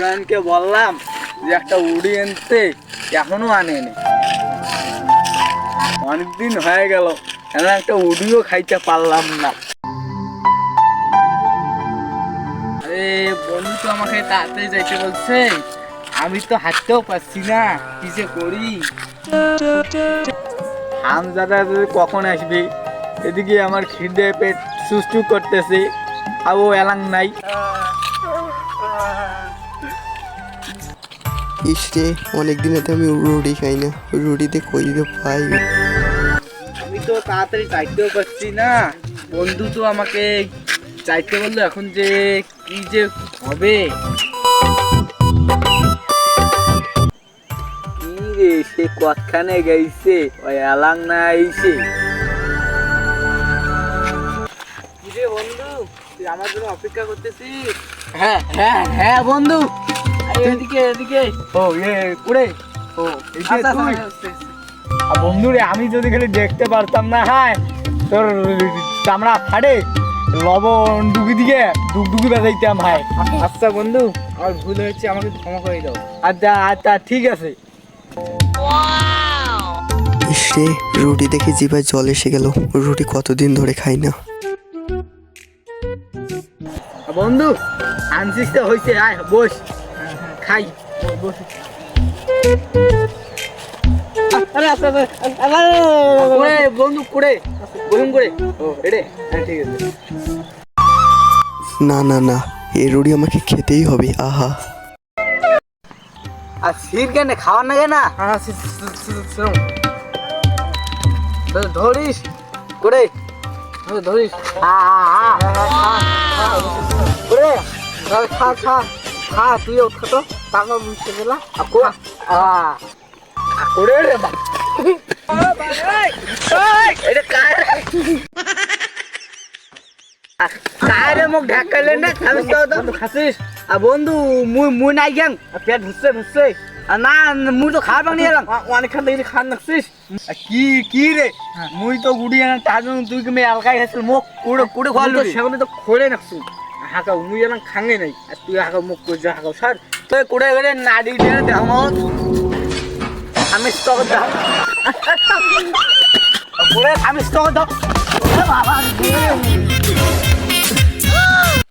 ইব্রাহিমকে বললাম যে একটা উড়ি আনতে, এখনো আনেনি। অনেকদিন হয়ে গেল, এখন একটা উড়িও খাইতে পারলাম না। আরে বন্ধু তো আমাকে তাড়াতাড়ি যাইতে বলছে, আমি তো হাঁটতেও পারছি না, কি যে করি। হামজাদা কখন আসবে? এদিকে আমার খিদে পেট সুস্থ করতেছে, আর ও এলাং নাই। ইসরে অনেক দিনেতে আমি রুটি খাই না, রুটিতে কই দিতে পাই। আমি তো তাড়াতাড়ি চাইতেও পারছি না, বন্ধু তো আমাকে চাইতে বললো। এখন যে কি যে হবে, কি রে সে কতখানে গেছে, ওই এলাং না আইছে। কি রে বন্ধু, তুই আমার জন্য অপেক্ষা করতেছিস? হ্যাঁ হ্যাঁ হ্যাঁ বন্ধু, এদিকে এদিকে। ও কুড়ে, ও বন্ধু রে, আমি যদি খালি দেখতে পারতাম না, হ্যাঁ তোর চামড়া ফাড়ে লবণ ডুগি দিকে ডুগডুগি বাজাইতাম। ভাই আচ্ছা বন্ধু, আমার ভুল হয়েছে, আমাকে ক্ষমা করে দাও। আচ্ছা আচ্ছা ঠিক আছে। ইসরে রুটি দেখে জিভায় জল এসে গেল, রুটি কতদিন ধরে খাই না। বন্ধু আনছিস তো হয়েছে, আয় বস খাই। বস বন্ধু কুড়ে বলুন করে। ও এডে, হ্যাঁ ঠিক আছে। না না না, এই রুটি আমাকে খেতেই হবে। আহা, আর সির কেন খাওয়ার না কেনা? ধরিস করে ধরিস, করে খা খা খা, তুইও খেতো টাকা বুঝতে গেলা করে রে বা। এটা কারে মুখ ঢাকাইলে না খাসিস। আর বন্ধু মুই নাই গেং পেট ভুসছে ভুসছে, না মুই তো খাবার নিয়ে এলাম অনেকক্ষণ দেখি খান নাকছিস। কি কি রে, মুই তো গুড়ি আনা তার জন্য তুই কি মেয়ে আলকাই খাইছিল, মুখ কুড়ে কুড়ে খাওয়ালো, সেখানে তো খোলে নাকছু হাঁকাও। মুই এলাম খাঙ্গে নাই, আর তুই হাঁকাও মুখ করে যা হাঁকাও সার। তো কুড়ে গেলে নাড়ি দিয়ে দেখ আমি স্টক দাও আমি স্টক দাও বাবা।